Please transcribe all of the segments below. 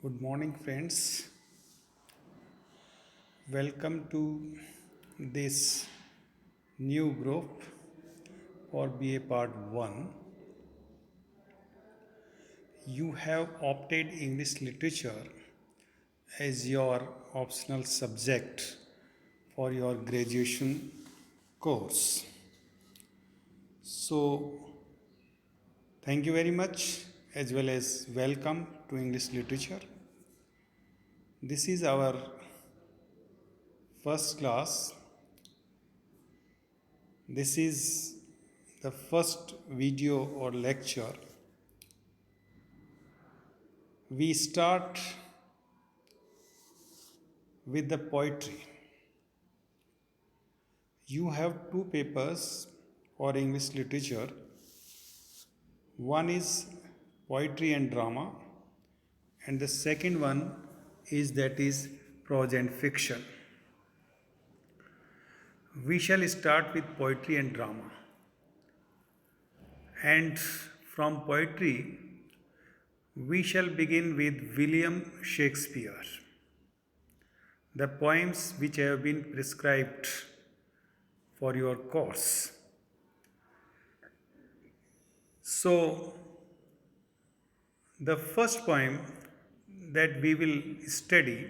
Good morning, friends. Welcome to this new group for BA Part 1. You have opted English Literature as your optional subject for your graduation course. So, thank you very much as well as welcome to English Literature. This is our first class. This is the first video or lecture. We start with the poetry. You have two papers for English literature. One is poetry and drama, and the second one is prose and fiction. We shall start with poetry and drama. And from poetry, we shall begin with William Shakespeare. The poems which have been prescribed for your course. So, the first poem that we will study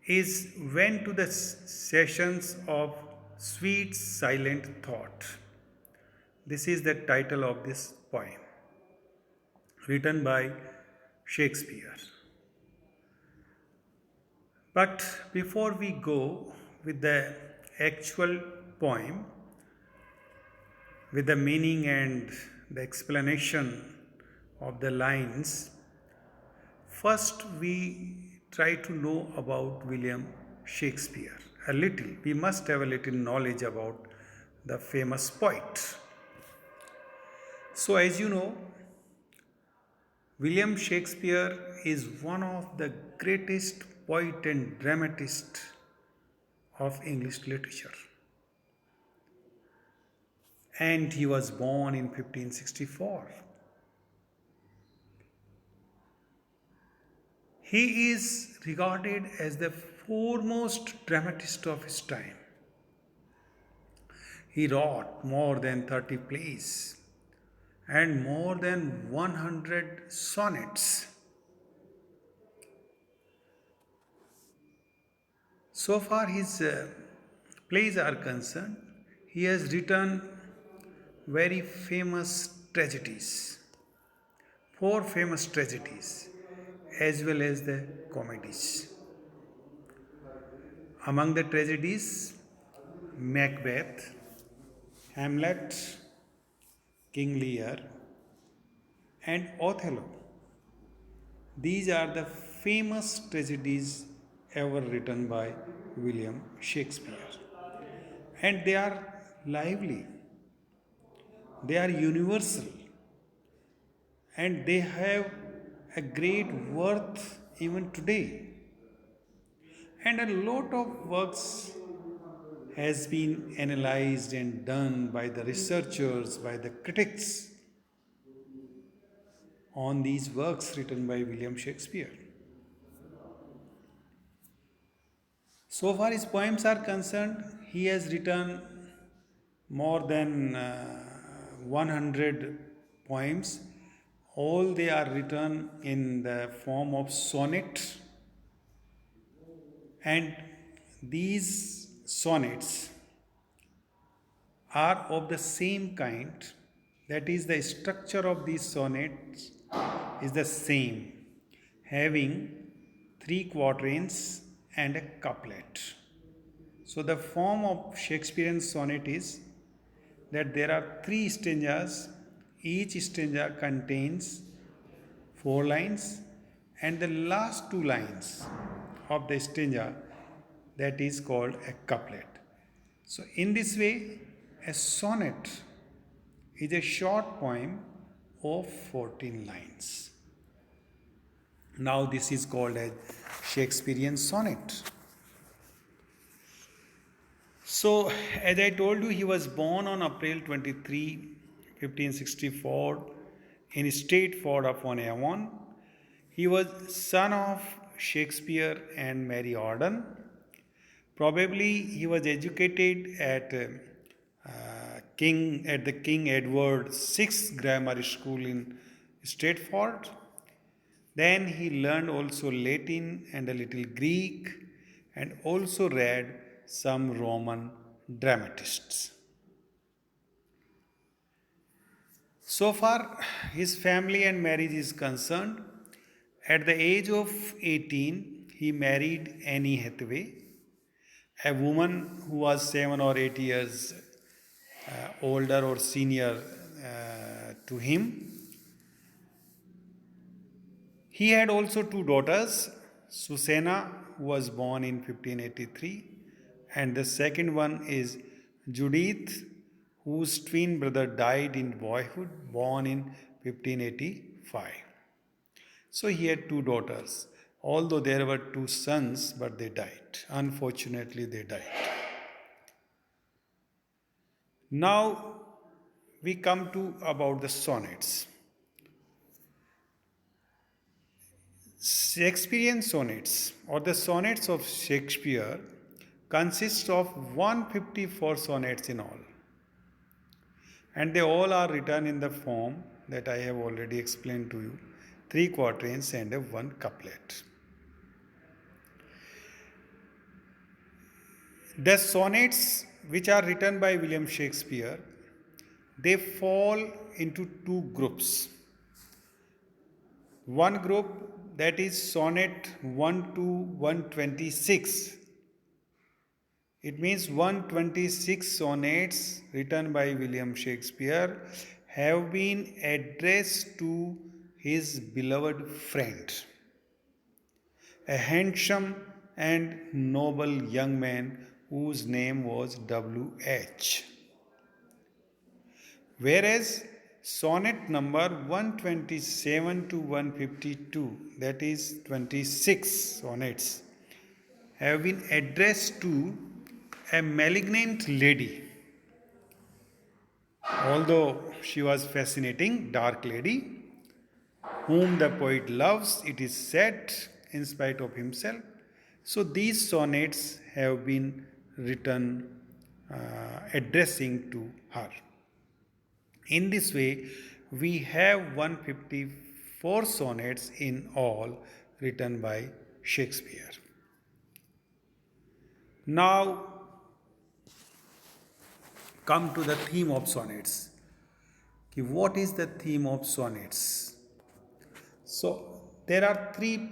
is When to the Sessions of Sweet Silent Thought. This is the title of this poem, written by Shakespeare. But before we go with the actual poem, with the meaning and the explanation of the lines, first we try to know about William Shakespeare a little. We must have a little knowledge about the famous poet. So, as you know, William Shakespeare is one of the greatest poet and dramatist of English literature. And he was born in 1564. He is regarded as the foremost dramatist of his time. He wrote more than 30 plays and more than 100 sonnets. So far his plays are concerned, he has written very famous tragedies, four famous tragedies, as well as the comedies. Among the tragedies, Macbeth, Hamlet, King Lear, and Othello. These are the famous tragedies ever written by William Shakespeare. And they are lively, they are universal, and they have a great worth even today. And a lot of works has been analyzed and done by the researchers, by the critics on these works written by William Shakespeare. So far his poems are concerned, he has written more than 100 poems. All they are written in the form of sonnet, and these sonnets are of the same kind. That is, the structure of these sonnets is the same, having three quatrains and a couplet. So, the form of Shakespearean sonnet is that there are three stanzas, each stanza contains four lines, and the last two lines of the stanza, that is called a couplet. So, in this way, a sonnet is a short poem of 14 lines. Now, this is called a Shakespearean sonnet. So, as I told you, he was born on April 23, 1564, in Stratford upon Avon. He was son of Shakespeare and Mary Auden. Probably he was educated at the King Edward VI Grammar School in Stratford. Then he learned also Latin and a little Greek and also read some Roman dramatists. So far, his family and marriage is concerned. At the age of 18, he married Annie Hathaway, a woman who was 7 or 8 years older or senior to him. He had also two daughters, Susanna, who was born in 1583, and the second one is Judith, whose twin brother died in boyhood, born in 1585. So he had two daughters, although there were two sons, but they died. Unfortunately, they died. Now we come to about the sonnets. Shakespearean sonnets or the sonnets of Shakespeare consist of 154 sonnets in all, and they all are written in the form that I have already explained to you, three quatrains and one couplet. The sonnets which are written by William Shakespeare, they fall into two groups. One group, that is sonnet 1 to 126. It means 126 sonnets written by William Shakespeare have been addressed to his beloved friend, a handsome and noble young man whose name was W.H. Whereas sonnet number 127 to 152, that is 26 sonnets, have been addressed to a malignant lady. Although she was fascinating, dark lady, whom the poet loves, it is said, in spite of himself. So these sonnets have been written addressing to her. In this way, we have 154 sonnets in all written by Shakespeare. Now, come to the theme of sonnets. What is the theme of sonnets? So, there are three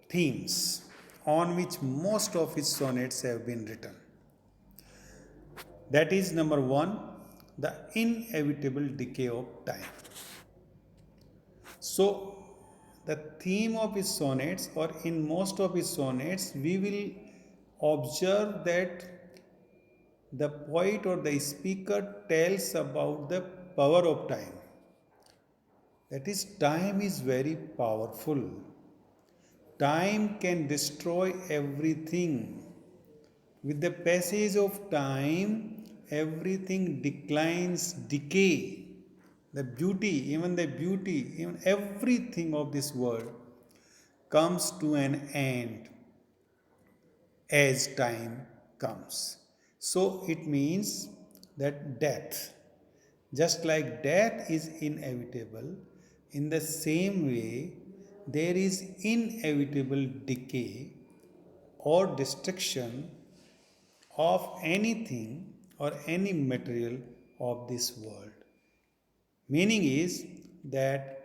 themes on which most of his sonnets have been written. That is number one, the inevitable decay of time. So, the theme of his sonnets, or in most of his sonnets, we will observe that the poet or the speaker tells about the power of time. That is, time is very powerful. Time can destroy everything. With the passage of time, everything declines, decay. The beauty, even everything of this world comes to an end as time comes. So it means that death, just like death is inevitable, in the same way, there is inevitable decay or destruction of anything or any material of this world. Meaning is that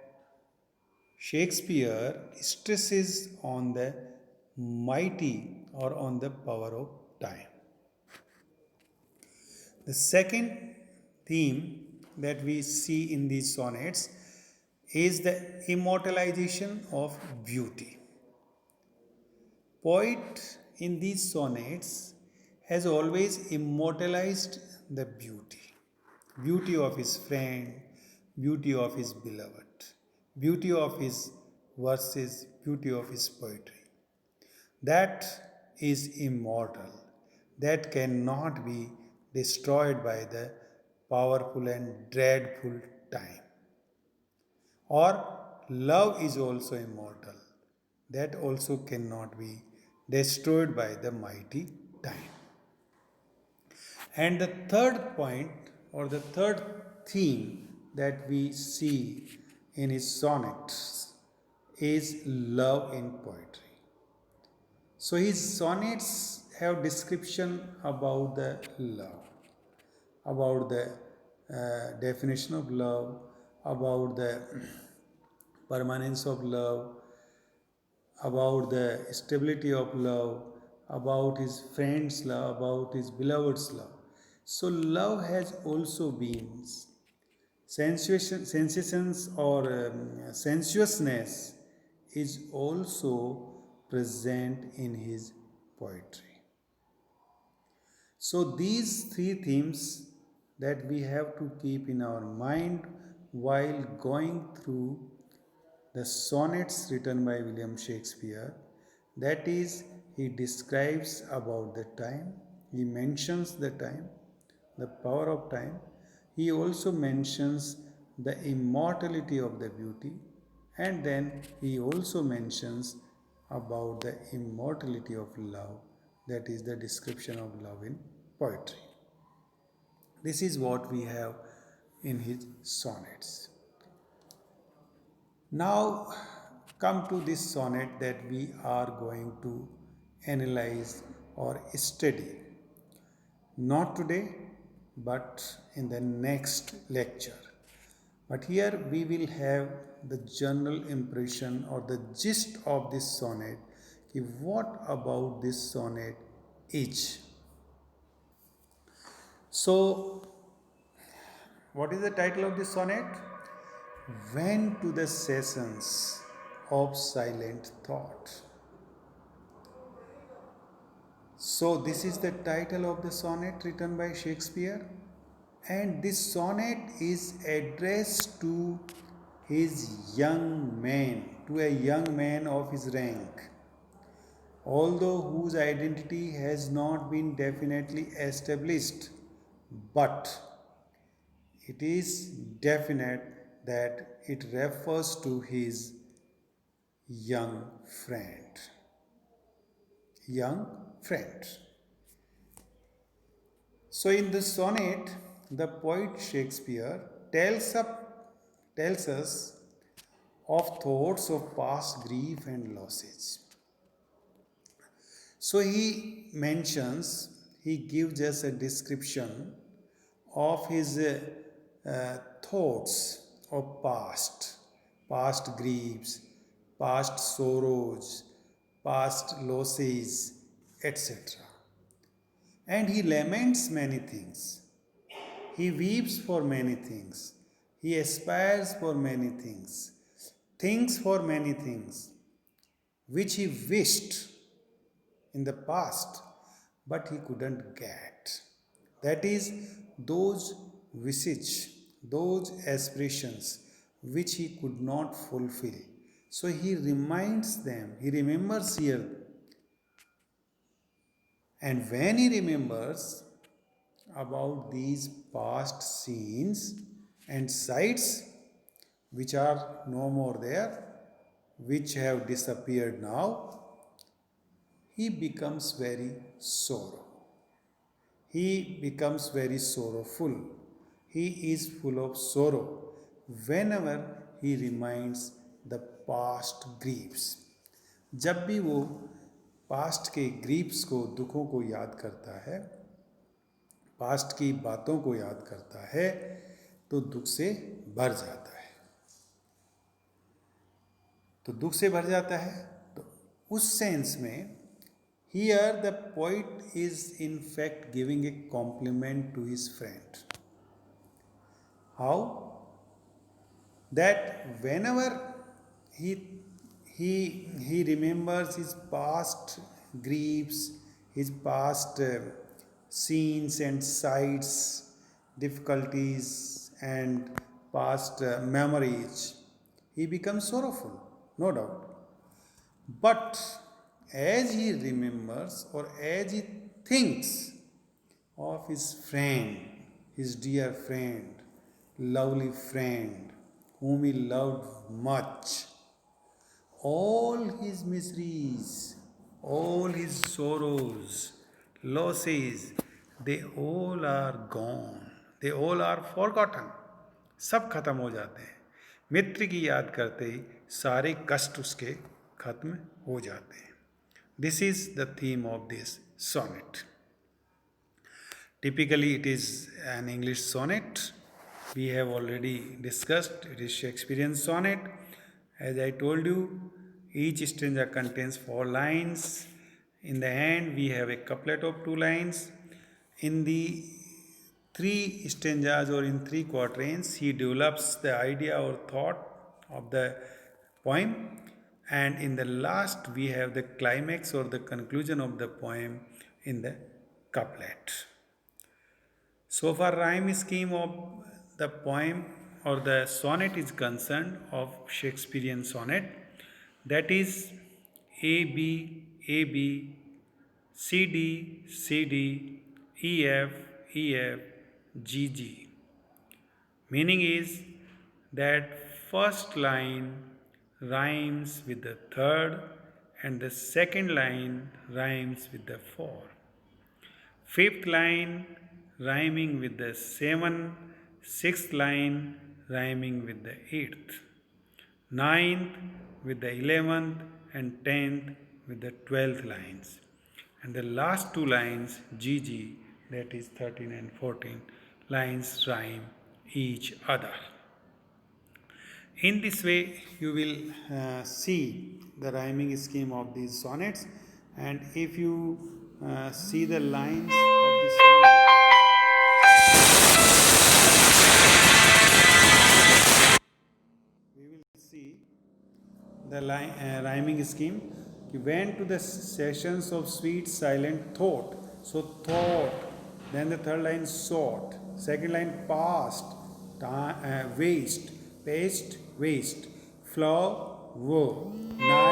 Shakespeare stresses on the mighty or on the power of time. The second theme that we see in these sonnets is the immortalization of beauty. Poet in these sonnets has always immortalized the beauty of his friend, beauty of his beloved, beauty of his verses, beauty of his poetry. That is immortal, that cannot be destroyed by the powerful and dreadful time. Or love is also immortal. That also cannot be destroyed by the mighty time. And the third point or the third theme that we see in his sonnets is love in poetry. So his sonnets have description about the love, about the definition of love, about the permanence of love, about the stability of love, about his friend's love, about his beloved's love. So, love has also been sensations or sensuousness is also present in his poetry. So, these three themes that we have to keep in our mind while going through the sonnets written by William Shakespeare. That is, he describes about the time, he mentions the time, the power of time. He also mentions the immortality of the beauty, and then he also mentions about the immortality of love, that is the description of love in poetry. This is what we have in his sonnets. Now, come to this sonnet that we are going to analyze or study. Not today, but in the next lecture. But here we will have the general impression or the gist of this sonnet. What about this sonnet is? So, what is the title of this sonnet? Went to the sessions of silent thought. So, this is the title of the sonnet written by Shakespeare, and this sonnet is addressed to his young man, to a young man of his rank, although whose identity has not been definitely established, but it is definite that it refers to his young friend. Young friend. So, in this sonnet, the poet Shakespeare tells us of thoughts of past grief and losses. So, he gives us a description of his thoughts of past griefs, past sorrows, past losses, etc. And he laments many things. He weeps for many things. He aspires for many things. Thinks for many things which he wished in the past but he couldn't get. That is, those wishes, those aspirations which he could not fulfill. So he reminds them, he remembers here. And when he remembers about these past scenes and sights which are no more there, which have disappeared now, he becomes very sorrow. He becomes very sorrowful. He is full of sorrow whenever he reminds the past griefs. जब भी वो past के grips को, दुखों को याद करता है, पास्ट की बातों को याद करता है, तो दुख से भर जाता है। तो दुख से भर जाता है, तो उस सेंस में here the poet is in fact giving a compliment to his friend. How? That whenever he remembers his past griefs, his past scenes and sights, difficulties and past memories, he becomes sorrowful, no doubt. But as he remembers or as he thinks of his friend, his dear friend, lovely friend, whom he loved much. All his miseries, all his sorrows, losses, they all are gone. They all are forgotten. सब खत्म हो जाते हैं. मित्र की याद करते ही सारे कष्ट उसके खत्म हो जाते हैं. This is the theme of this sonnet. Typically, it is an English sonnet. We have already discussed it is Shakespearean sonnet. As I told you, each stanza contains 4 lines. In the end, we have a couplet of 2 lines. In the 3 stanzas or in 3 quatrains, he develops the idea or thought of the poem, and in the last, we have the climax or the conclusion of the poem in the couplet. So far rhyme scheme of the poem or the sonnet is concerned of Shakespearean sonnet, that is A B A B C D C D E F E F G G. Meaning is that first line rhymes with the third and the second line rhymes with the fourth. Fifth line rhyming with the 7, sixth line rhyming with the 8th, ninth with the 11th, and 10th with the 12th lines. And the last 2 lines, GG, that is 13 and 14 lines, rhyme each other. In this way, you will see the rhyming scheme of these sonnets, and if you see the lines of the sonnet, we will see the rhyming scheme. He went to the sessions of sweet silent thought. So thought, then the third line sought, second line past, waste, paste, waste, flow, woe, night.